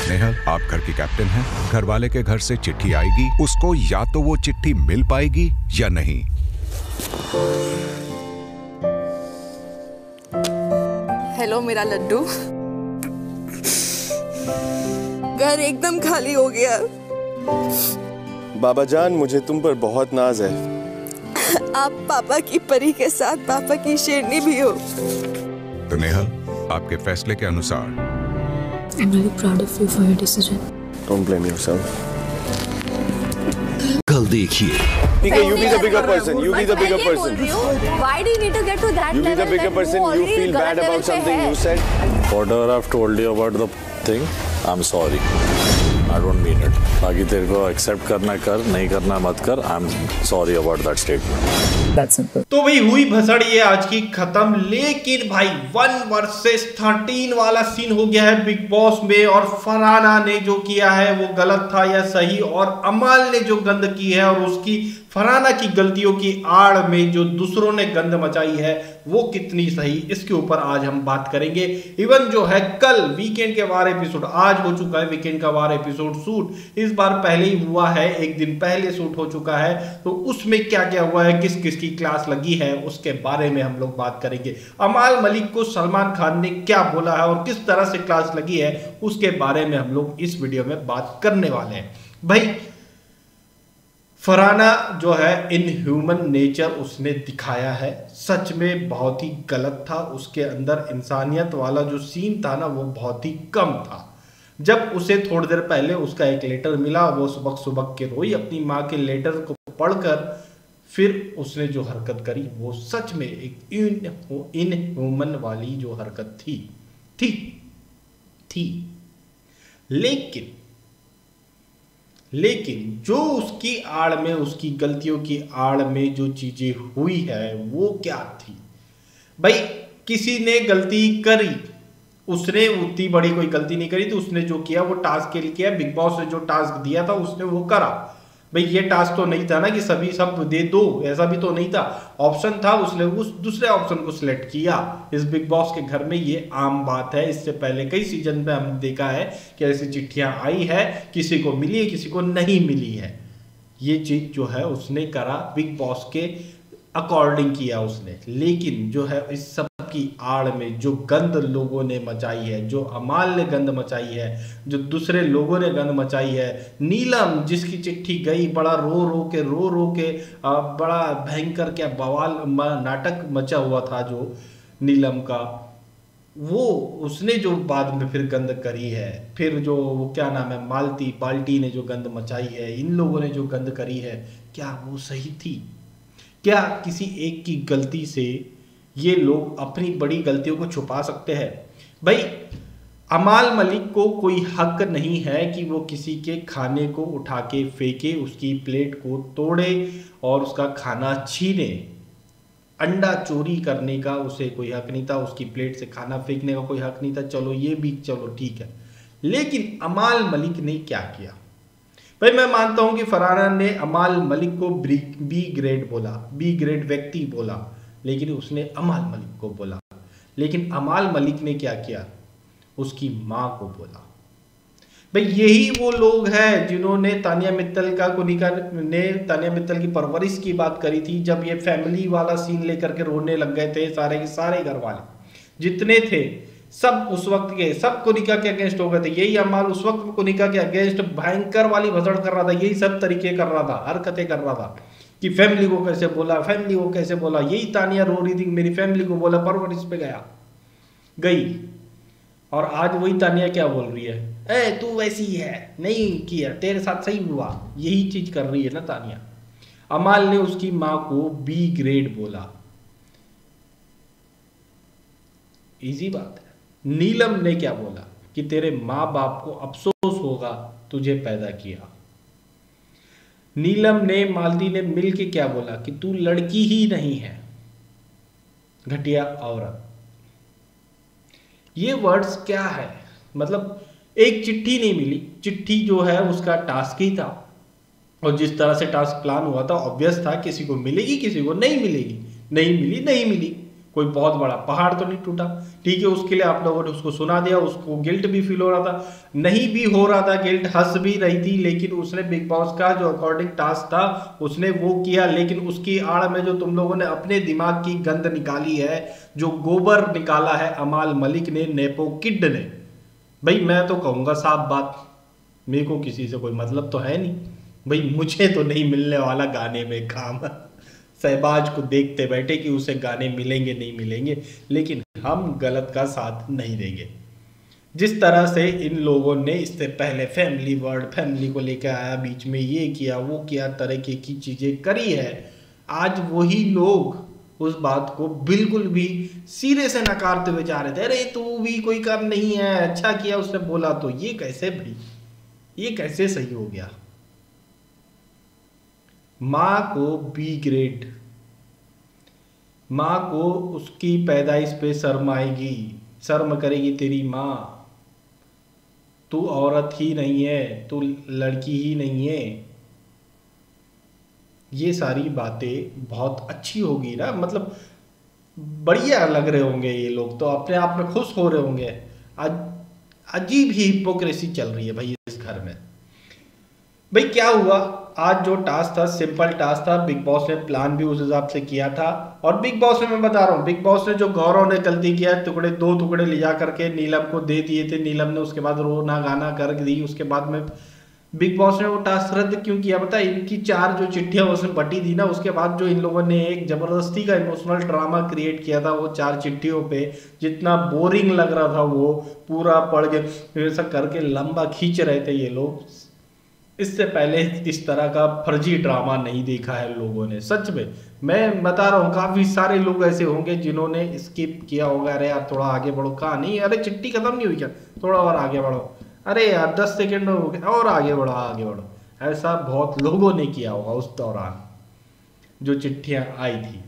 नेहल, आप घर की कैप्टन हैं। घर वाले के घर से चिट्ठी आएगी, उसको या तो वो चिट्ठी मिल पाएगी या नहीं। हेलो मेरा लड्डू। घर एकदम खाली हो गया। बाबा जान, मुझे तुम पर बहुत नाज है। आप पापा की परी के साथ पापा की शेरनी भी हो। तो नेहल, आपके फैसले के अनुसार I'm really proud of you for your decision. Don't blame yourself. कल देखिए। ठीक है, you be the bigger person. You be the bigger person. Why do you need to get to that You be level? the bigger person. You feel bad about something you said. Whatever I've told you about the thing, I'm sorry. I don't mean it. बाकी तेरे को accept करना कर, नहीं करना मत कर. I'm sorry about that statement. That's simple. तो भाई हुई भसड़ ये आज की खत्म। लेकिन भाई 1 वर्सेस 13 वाला सीन हो गया है बिग बॉस में, और फरहाना ने जो किया है वो गलत था या सही, और अमाल ने जो गंद की है और उसकी फरहाना की गलतियों की आड़ में जो दूसरों ने गंद मचाई है वो कितनी सही, इसके ऊपर आज हम बात करेंगे। इवन जो है कल वीकेंड के वार एपिसोड, आज हो चुका है वीकेंड का वार एपिसोड शूट, इस बार पहले ही हुआ है, एक दिन पहले शूट हो चुका है। तो उसमें क्या क्या हुआ है, किस किस की क्लास लगी है, उसके बारे में हम लोग बात करेंगे। अमाल मलिक को सलमान खान ने क्या बोला है और किस तरह से क्लास लगी है, उसके बारे में हम लोग इस वीडियो में बात करने वाले हैं। भाई फरहाना जो है इनह्यूमन नेचर उसने दिखाया है, सच में बहुत ही गलत था। उसके अंदर इंसानियत वाला जो सीन था ना वो बहुत ही कम था। जब उसे थोड़ी देर पहले उसका एक लेटर मिला, वो सुबह सुबह के रोई अपनी माँ के लेटर को पढ़कर, फिर उसने जो हरकत करी वो सच में एक इनह्यूमन वाली जो हरकत थी। लेकिन जो उसकी आड़ में, उसकी गलतियों की आड़ में जो चीजें हुई है वो क्या थी। भाई किसी ने गलती करी, उसने उतनी बड़ी कोई गलती नहीं करी, तो उसने जो किया वो टास्क के लिए किया। बिग बॉस ने जो टास्क दिया था उसने वो करा। भाई ये टास्क तो नहीं था ना कि सभी सब दे दो, ऐसा भी तो नहीं था। ऑप्शन था, उसने उस दूसरे ऑप्शन को सिलेक्ट किया। इस बिग बॉस के घर में ये आम बात है। इससे पहले कई सीजन में हमने देखा है कि ऐसी चिट्ठियां आई है, किसी को मिली है, किसी को नहीं मिली है। ये चीज जो है उसने करा, बिग बॉस के अकॉर्डिंग किया उसने। लेकिन जो है इस सब की आड़ में जो गंद लोगों ने मचाई है, जो अमाल ने गंद मचाई है, जो दूसरे लोगों ने गंद मचाई है, नीलम जिसकी चिट्ठी गई, बड़ा रो रो के बड़ा भयंकर क्या बवाल नाटक मचा हुआ था जो नीलम का, वो उसने जो बाद में फिर गंद करी है। फिर जो वो क्या नाम है, बाल्टी ने जो गंद मचाई है, इन लोगों ने जो गंद करी है, क्या वो सही थी? क्या किसी एक की गलती से ये लोग अपनी बड़ी गलतियों को छुपा सकते हैं? भाई अमाल मलिक को कोई हक नहीं है कि वो किसी के खाने को उठा के फेंके, उसकी प्लेट को तोड़े और उसका खाना छीने। अंडा चोरी करने का उसे कोई हक नहीं था, उसकी प्लेट से खाना फेंकने का कोई हक नहीं था। चलो ये भी चलो ठीक है। लेकिन अमाल मलिक ने क्या किया? भाई मैं मानता हूं कि फरहाना ने अमाल मलिक को बी ग्रेड बोला, बी ग्रेड व्यक्ति बोला, लेकिन उसने अमाल मलिक को बोला। लेकिन अमाल मलिक ने क्या किया? उसकी माँ को बोला। भाई यही वो लोग हैं जिन्होंने तानिया मित्तल का कुनिका ने तानिया मित्तल की परवरिश की बात करी थी। जब ये फैमिली वाला सीन लेकर के रोने लग गए थे, सारे के सारे घर वाले जितने थे सब उस वक्त के सब कुनिका के अगेंस्ट हो गए थे। यही अमाल उस वक्त कुनिका के अगेंस्ट भयंकर वाली भसड़ कर रहा था, यही सब तरीके कर रहा था, हरकतें कर रहा था कि फैमिली को कैसे बोला, फैमिली को कैसे बोला। यही तानिया रो रही थी, मेरी फैमिली को बोला, परवरिश पे गई। और आज वही तानिया क्या बोल रही है, ए तू वैसी है, नहीं किया, तेरे साथ सही हुआ। यही चीज कर रही है ना तानिया। अमाल ने उसकी माँ को बी ग्रेड बोला, इजी बात है। नीलम ने क्या बोला कि तेरे माँ बाप को अफसोस होगा तुझे पैदा किया। नीलम ने मालती ने मिल के क्या बोला कि तू लड़की ही नहीं है, घटिया औरत। ये वर्ड्स क्या है? मतलब एक चिट्ठी नहीं मिली, चिट्ठी जो है उसका टास्क ही था, और जिस तरह से टास्क प्लान हुआ था ऑब्वियस था किसी को मिलेगी किसी को नहीं मिलेगी। नहीं मिली, कोई बहुत बड़ा पहाड़ तो नहीं टूटा, ठीक है। उसके लिए आप लोगों ने उसको सुना दिया, उसको गिल्ट भी फील हो रहा था, नहीं भी हो रहा था गिल्ट, हंस भी रही थी, लेकिन उसने बिग बॉस का जो अकॉर्डिंग टास्क था उसने वो किया। लेकिन उसकी आड़ में जो तुम लोगों ने अपने दिमाग की गंद निकाली है, जो गोबर निकाला है अमाल मलिक ने, नेपो किड ने, भाई मैं तो कहूँगा साफ बात, मेरे को किसी से कोई मतलब तो है नहीं भाई, मुझे तो नहीं मिलने वाला गाने में काम। शहबाज को देखते बैठे कि उसे गाने मिलेंगे नहीं मिलेंगे, लेकिन हम गलत का साथ नहीं देंगे। जिस तरह से इन लोगों ने इससे पहले फैमिली वर्ड, फैमिली को लेकर आया, बीच में ये किया वो किया, तरह की चीजें करी है, आज वही लोग उस बात को बिल्कुल भी सिरे से नकारते हुए जा रहे थे। अरे तू भी कोई काम नहीं है, अच्छा किया उसने बोला तो। ये कैसे भाई, ये कैसे सही हो गया? माँ को बी ग्रेड, माँ को उसकी पैदाइश पे शर्म आएगी, शर्म करेगी तेरी माँ, तू औरत ही नहीं है, तू लड़की ही नहीं है। ये सारी बातें बहुत अच्छी होगी ना, मतलब बढ़िया लग रहे होंगे ये लोग, तो अपने आप में खुश हो रहे होंगे। अजीब ही हिपोक्रेसी चल रही है भाई इस घर में। भाई क्या हुआ, आज जो टास्क था सिंपल टास्क था, बिग बॉस ने प्लान भी उस हिसाब से किया था। और बिग बॉस ने, मैं बता रहा हूँ, बिग बॉस ने जो गौरव ने गलती किया, टुकड़े 2 टुकड़े ले जा करके नीलम को दे दिए थे, नीलम ने उसके बाद रोना गाना कर दी, उसके बाद में बिग बॉस ने वो टास्क रद्द क्यों किया पता? इनकी 4 जो चिट्ठियां उसमें बटी थी ना, उसके बाद जो इन लोगों ने एक जबरदस्ती का इमोशनल ड्रामा क्रिएट किया था, वो 4 चिट्ठियों पे जितना बोरिंग लग रहा था वो पूरा पढ़ के ऐसा करके लंबा खींच रहे थे ये लोग। इससे पहले इस तरह का फर्जी ड्रामा नहीं देखा है लोगों ने, सच में मैं बता रहा हूँ। काफी सारे लोग ऐसे होंगे जिन्होंने स्किप किया होगा, अरे यार थोड़ा आगे बढ़ो, कहा नहीं, अरे चिट्ठी खत्म नहीं हुई क्या, थोड़ा और आगे बढ़ो, अरे यार 10 सेकंड हो गए और आगे बढ़ो आगे बढ़ो। ऐसा बहुत लोगों ने किया होगा उस दौरान जो चिट्ठियां आई थी।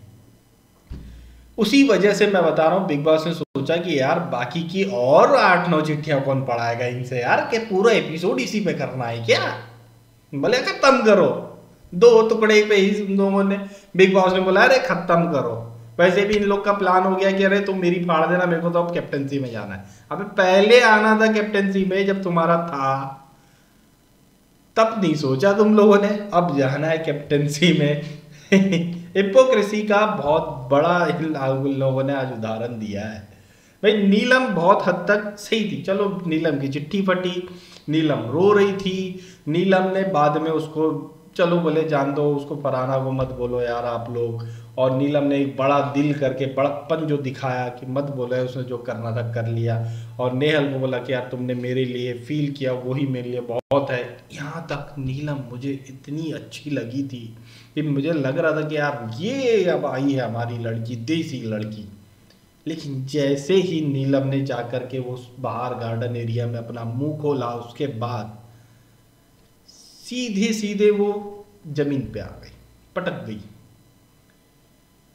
उसी वजह से मैं बता रहा हूँ, बिग बॉस ने सोचा कि यार बाकी की और 8-9 चिट्ठियां कौन पढ़ाएगा इनसे यार, कि पूरा एपिसोड इसी पे करना है क्या, बोले खत्म करो। 2 टुकड़े पे ही लोगों ने, बिग बॉस ने बोला अरे खत्म करो। वैसे भी इन लोग का प्लान हो गया कि अरे तुम मेरी फाड़ देना, मेरे को तो अब कैप्टनसी में जाना है। अबे पहले आना था कैप्टनसी में जब तुम्हारा था, तब नहीं सोचा तुम लोगों ने, अब जाना है कैप्टनसी में। हिपोक्रेसी का बहुत बड़ा लोगों ने आज उदाहरण दिया है। भाई नीलम बहुत हद तक सही थी, चलो नीलम की चिट्ठी फटी, नीलम रो रही थी, नीलम ने बाद में उसको चलो बोले जान दो, उसको फरहाना को मत बोलो यार आप लोग। और नीलम ने एक बड़ा दिल करके बड़प्पन जो दिखाया कि मत बोलो, उसने जो करना था कर लिया। और नेहल को बोला कि यार तुमने मेरे लिए फील किया वही मेरे लिए बहुत है। यहाँ तक नीलम मुझे इतनी अच्छी लगी थी कि मुझे लग रहा था कि यार ये अब आई है हमारी लड़की, देसी लड़की। लेकिन जैसे ही नीलम ने जाकर के वो बाहर गार्डन एरिया में अपना मुंह खोला, उसके बाद सीधे सीधे वो जमीन पे आ गई, पटक गई।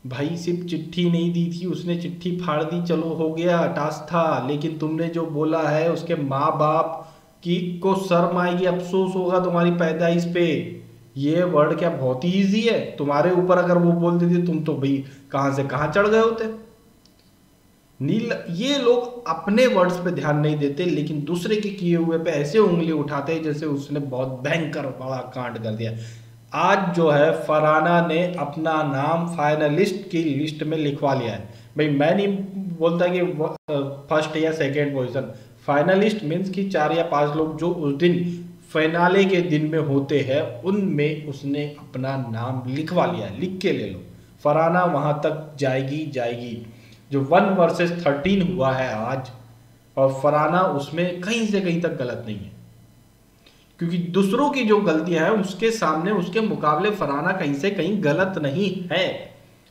भाई सिर्फ चिट्ठी नहीं दी थी उसने, चिट्ठी फाड़ दी, चलो हो गया, टास्क था। लेकिन तुमने जो बोला है उसके माँ बाप की को शर्म आएगी, अफसोस होगा तुम्हारी पैदाइश पे। ये वर्ड क्या बहुत ही ईजी है, तुम्हारे ऊपर अगर वो बोल देती तुम तो भाई कहाँ से कहाँ चढ़ गए होते। ये लोग अपने वर्ड्स पे ध्यान नहीं देते, लेकिन दूसरे के किए हुए पे ऐसे उंगली उठाते हैं जैसे उसने बहुत भयंकर बड़ा कांड कर दिया। आज जो है फरहाना ने अपना नाम फाइनलिस्ट की लिस्ट में लिखवा लिया है। भाई मैं नहीं बोलता कि फर्स्ट या सेकंड पोजीशन, फाइनलिस्ट मीन्स कि 4 या 5 लोग जो उस दिन फाइनाले के दिन में होते हैं उनमें उसने अपना नाम लिखवा लिया है। लिख के ले लो, फरहाना वहां तक जाएगी। जो 1 वर्सेस 13 हुआ है आज, और फरहाना उसमें कहीं से कहीं तक गलत नहीं है, क्योंकि दूसरों की जो गलतियां हैं उसके सामने उसके मुकाबले फरहाना कहीं से कहीं गलत नहीं है।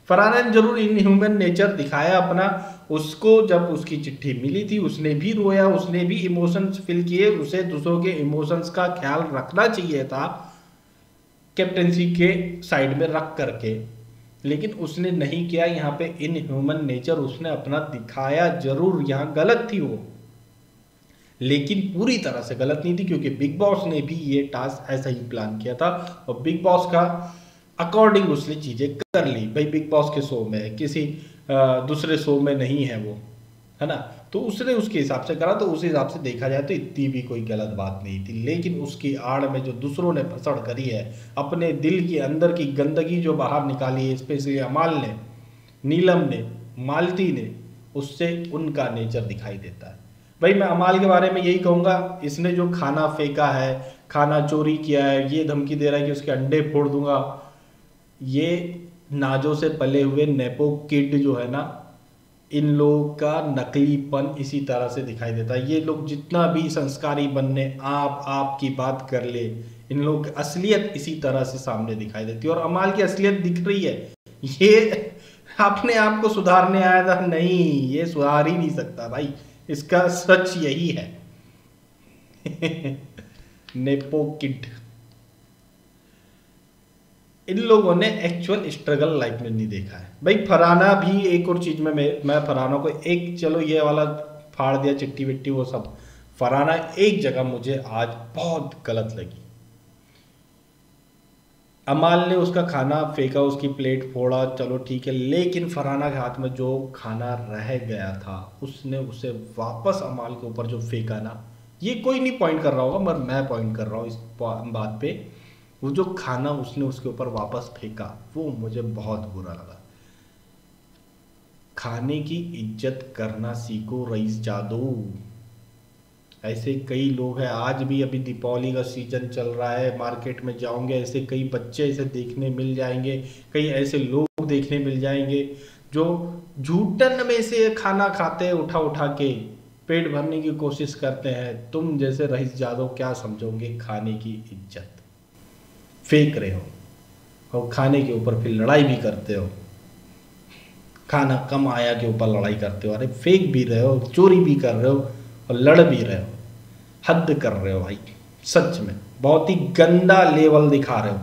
फरहाना ने जरूर इनह्यूमन नेचर दिखाया अपना, उसको जब उसकी चिट्ठी मिली थी उसने भी रोया, उसने भी इमोशंस फील किए, उसे दूसरों के इमोशंस का ख्याल रखना चाहिए था कैप्टेंसी के साइड में रख करके, लेकिन उसने नहीं किया। यहाँ पे इनह्यूमन नेचर उसने अपना दिखाया जरूर, यहाँ गलत थी वो, लेकिन पूरी तरह से गलत नहीं थी, क्योंकि बिग बॉस ने भी ये टास्क ऐसा ही प्लान किया था और बिग बॉस का अकॉर्डिंग उसने चीजें कर ली। भाई बिग बॉस के शो में किसी दूसरे शो में नहीं है वो, है ना। तो उसने उसके हिसाब से करा, तो उस हिसाब से देखा जाए तो इतनी भी कोई गलत बात नहीं थी। लेकिन उसकी आड़ में जो दूसरों ने फसड़ करी है, अपने दिल के अंदर की गंदगी जो बाहर निकाली है, स्पेशली अमाल ने, नीलम ने, मालती ने, उससे उनका नेचर दिखाई देता है। भाई मैं अमाल के बारे में यही कहूँगा, इसने जो खाना फेंका है, खाना चोरी किया है, ये धमकी दे रहा है कि उसके अंडे फोड़ दूंगा, ये नाजों से पले हुए नेपो किड जो है ना, इन लोगों का नकलीपन इसी तरह से दिखाई देता है। ये लोग जितना भी संस्कारी बनने आप की बात कर ले, इन लोगों की असलियत इसी तरह से सामने दिखाई देती है। और अमाल की असलियत दिख रही है, ये अपने आप को सुधारने आया था, नहीं, ये सुधार ही नहीं सकता भाई, इसका सच यही है। नेपो किड, इन लोगों ने एक्चुअल स्ट्रगल लाइफ में नहीं देखा है भाई। फरहाना भी एक और चीज में मैं फरहाना को एक, चलो ये वाला फाड़ दिया चिट्ठी विट्टी वो सब, फरहाना एक जगह मुझे आज बहुत गलत लगी। अमाल ने उसका खाना फेंका, उसकी प्लेट फोड़ा, चलो ठीक है, लेकिन फरहाना के हाथ में जो खाना रह गया था, उसने उसे वापस अमाल के ऊपर जो फेंका ना, ये कोई नहीं पॉइंट कर रहा होगा मगर मैं पॉइंट कर रहा हूँ इस बात पे, वो जो खाना उसने उसके ऊपर वापस फेंका, वो मुझे बहुत बुरा लगा। खाने की इज्जत करना सीखो रईस जादू। ऐसे कई लोग हैं, आज भी अभी दीपावली का सीजन चल रहा है, मार्केट में जाओगे ऐसे कई बच्चे ऐसे देखने मिल जाएंगे, कई ऐसे लोग देखने मिल जाएंगे जो झूठन में से खाना खाते हैं, उठा उठा के पेट भरने की कोशिश करते हैं। तुम जैसे रईस जादू क्या समझोगे खाने की इज्जत, फेंक रहे हो और खाने के ऊपर फिर लड़ाई भी करते हो, खाना कम आया के ऊपर लड़ाई करते हो। अरे फेंक भी रहे हो, चोरी भी कर रहे हो और लड़ भी रहे हो, हद कर रहे हो भाई, सच में बहुत ही गंदा लेवल दिखा रहे हो।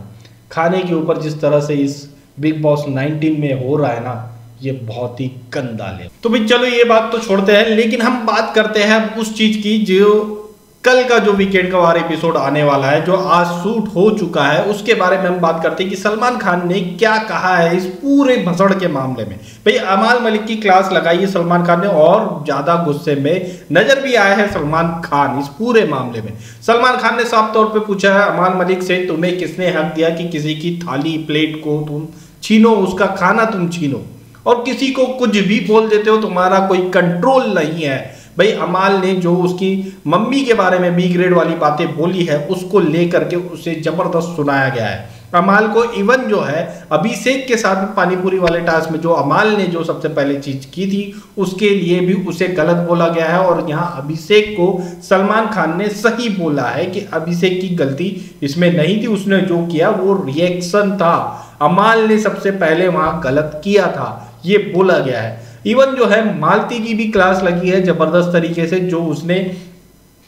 खाने के ऊपर जिस तरह से इस बिग बॉस 19 में हो रहा है ना, ये बहुत ही गंदा लेवल। तो भाई चलो ये बात तो छोड़ते हैं, लेकिन हम बात करते हैं उस चीज की जो कल का जो वीकेंड का वार एपिसोड आने वाला है, जो आज शूट हो चुका है, उसके बारे में हम बात करते हैं कि सलमान खान ने क्या कहा है इस पूरे भसड़ के मामले में। भाई अमाल मलिक की क्लास लगाई है सलमान खान ने, और ज्यादा गुस्से में नजर भी आया है सलमान खान इस पूरे मामले में। सलमान खान ने साफ तौर पे पूछा है अमाल मलिक से, तुम्हें किसने हक दिया कि किसी की थाली प्लेट को तुम छीनो, उसका खाना तुम छीनो और किसी को कुछ भी बोल देते हो, तुम्हारा कोई कंट्रोल नहीं है। भाई अमाल ने जो उसकी मम्मी के बारे में बी ग्रेड वाली बातें बोली है, उसको लेकर के उसे जबरदस्त सुनाया गया है। अमाल को इवन जो है अभिषेक के साथ पानीपुरी वाले टास्क में जो अमाल ने जो सबसे पहले चीज की थी, उसके लिए भी उसे गलत बोला गया है। और यहाँ अभिषेक को सलमान खान ने सही बोला है कि अभिषेक की गलती इसमें नहीं थी, उसने जो किया वो रिएक्शन था, अमाल ने सबसे पहले वहां गलत किया था, ये बोला गया है। इवन जो है मालती की भी क्लास लगी है जबरदस्त तरीके से, जो उसने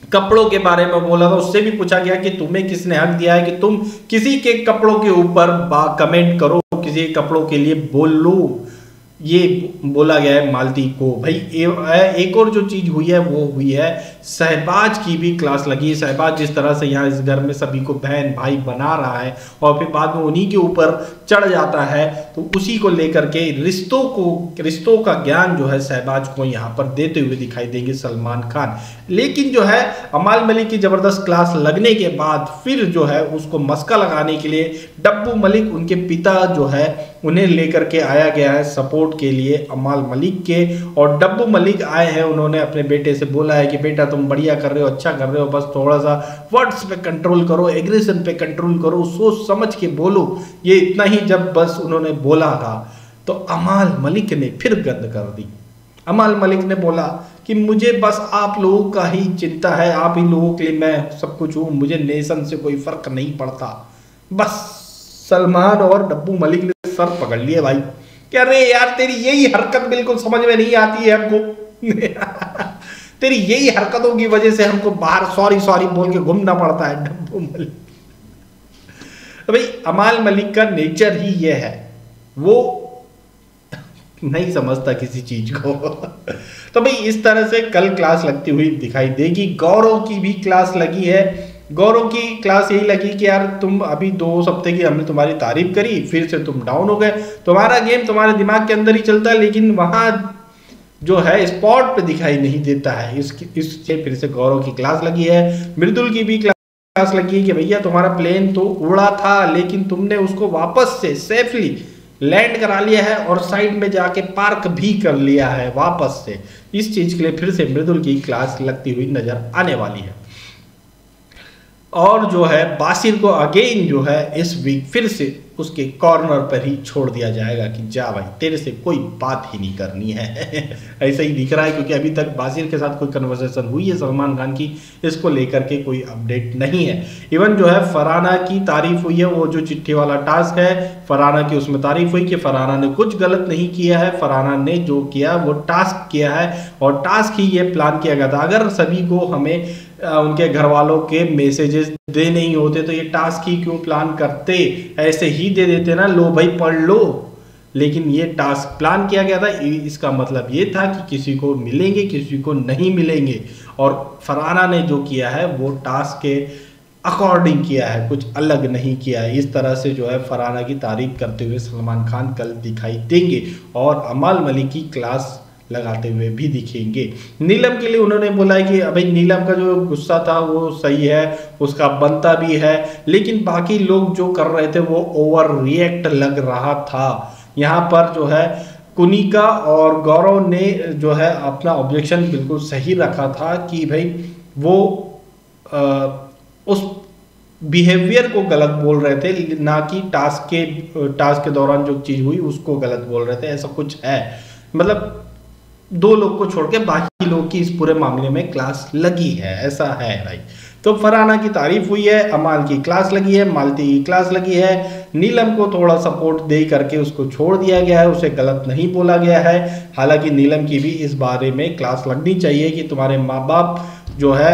कपड़ों के बारे में बोला था, उससे भी पूछा गया कि तुम्हें किसने हक दिया है कि तुम किसी के कपड़ों के ऊपर कमेंट करो, किसी के कपड़ों के लिए बोल लो, ये बोला गया है मालती को। भाई एक और जो चीज हुई है वो हुई है शहबाज की भी क्लास लगी है। शहबाज जिस तरह से यहाँ इस घर में सभी को बहन भाई बना रहा है और फिर बाद में उन्हीं के ऊपर चढ़ जाता है, तो उसी को लेकर के रिश्तों का ज्ञान जो है शहबाज को यहाँ पर देते हुए दिखाई देंगे सलमान खान। लेकिन जो है अमाल मलिक की जबरदस्त क्लास लगने के बाद फिर जो है उसको मस्का लगाने के लिए डब्बू मलिक उनके पिता जो है उन्हें लेकर के आया गया है सपोर्ट के लिए अमाल मलिक के। और डब्बू मलिक आए हैं, उन्होंने अपने बेटे से बोला है कि बेटा तुम बढ़िया कर रहे हो, अच्छा कर रहे हो, बस थोड़ा सा वर्ड्स पे कंट्रोल करो, एग्रेशन पे कंट्रोल करो, सोच समझ के बोलो। ये इतना ही जब बस उन्होंने बोला था तो अमाल मलिक ने फिर गंद कर दी। अमाल मलिक ने बोला कि मुझे बस आप लोगों का ही चिंता है, आप ही लोगों के लिए मैं सब कुछ हूँ, मुझे नेशन से कोई फर्क नहीं पड़ता। बस सलमान और डब्बू मलिक ने सर पकड़ लिए भाई, क्या रे यार तेरी यही हरकत बिल्कुल समझ में नहीं आती है हमको तेरी यही हरकतों की वजह से हमको बाहर सॉरी बोल के घूमना पड़ता है डब्बू मलिक। भाई अमाल मलिक का नेचर ही ये है, वो नहीं समझता किसी चीज को तो भाई इस तरह से कल क्लास लगती हुई दिखाई देगी। गौरव की भी क्लास लगी है, गौरव की क्लास यही लगी कि यार तुम अभी 2 हफ्ते की हमने तुम्हारी तारीफ करी, फिर से तुम डाउन हो गए, तुम्हारा गेम तुम्हारे दिमाग के अंदर ही चलता है लेकिन वहां जो है स्पॉट पे दिखाई नहीं देता है। इससे फिर से गौरव की क्लास लगी है, मृदुल की भी क्लास लगी है कि भैया तुम्हारा प्लेन तो उड़ा था लेकिन तुमने उसको वापस से सेफली लैंड करा लिया है और साइड में जाके पार्क भी कर लिया है वापस से। इस चीज के लिए फिर से मृदुल की क्लास लगती हुई नजर आने वाली है। और जो है बासिर को अगेन जो है इस वीक फिर से उसके कॉर्नर पर ही छोड़ दिया जाएगा कि जा भाई तेरे से कोई बात ही नहीं करनी है। ऐसा ही दिख रहा है क्योंकि अभी तक बासिर के साथ कोई कन्वर्सेशन हुई है सलमान खान की, इसको लेकर के कोई अपडेट नहीं है। इवन जो है फरहाना की तारीफ हुई है, वो जो चिट्ठी वाला टास्क है फरहाना की, उसमें तारीफ हुई कि फरहाना ने कुछ गलत नहीं किया है, फरहाना ने जो किया वो टास्क किया है और टास्क ही ये प्लान किया गया था। अगर सभी को हमें उनके घर वालों के मैसेजेस देने ही होते तो ये टास्क ही क्यों प्लान करते, ऐसे ही दे देते ना, लो भाई पढ़ लो। लेकिन ये टास्क प्लान किया गया था, इसका मतलब ये था कि किसी को मिलेंगे किसी को नहीं मिलेंगे, और फरहाना ने जो किया है वो टास्क के अकॉर्डिंग किया है, कुछ अलग नहीं किया है। इस तरह से जो है फरहाना की तारीफ करते हुए सलमान खान कल दिखाई देंगे और अमाल मलिक की क्लास लगाते हुए भी दिखेंगे। नीलम के लिए उन्होंने बोला है कि भाई नीलम का जो गुस्सा था वो सही है, उसका बनता भी है, लेकिन बाकी लोग जो कर रहे थे वो ओवर रिएक्ट लग रहा था। यहाँ पर जो है कुनिका और गौरव ने जो है अपना ऑब्जेक्शन बिल्कुल सही रखा था कि भाई वो उस बिहेवियर को गलत बोल रहे थे, ना कि टास्क के दौरान जो चीज़ हुई उसको गलत बोल रहे थे। ऐसा कुछ है, मतलब 2 लोग को छोड़ के बाकी लोग की इस पूरे मामले में क्लास लगी है, ऐसा है भाई। तो फरहाना की तारीफ हुई है, अमाल की क्लास लगी है, मालती की क्लास लगी है, नीलम को थोड़ा सपोर्ट दे करके उसको छोड़ दिया गया है, उसे गलत नहीं बोला गया है। हालांकि नीलम की भी इस बारे में क्लास लगनी चाहिए कि तुम्हारे माँ बाप जो है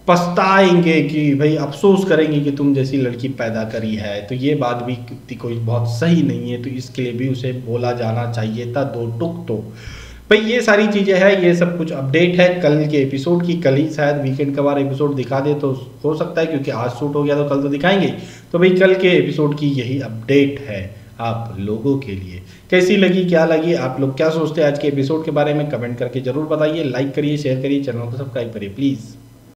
पछताएंगे कि भाई अफसोस करेंगे कि तुम जैसी लड़की पैदा करी है। तो ये बात भी कोई बहुत सही नहीं है, तो इसके लिए भी उसे बोला जाना चाहिए था 2 टुक। तो भाई ये सारी चीज़ें हैं, ये सब कुछ अपडेट है कल के एपिसोड की। कल ही शायद वीकेंड का बार एपिसोड दिखा दे तो हो सकता है, क्योंकि आज शूट हो गया तो कल तो दिखाएंगे। तो भाई कल के एपिसोड की यही अपडेट है आप लोगों के लिए। कैसी लगी, क्या लगी, आप लोग क्या सोचते हैं आज के एपिसोड के बारे में, कमेंट करके जरूर बताइए। लाइक करिए, शेयर करिए, चैनल को सब्सक्राइब करिए प्लीज़।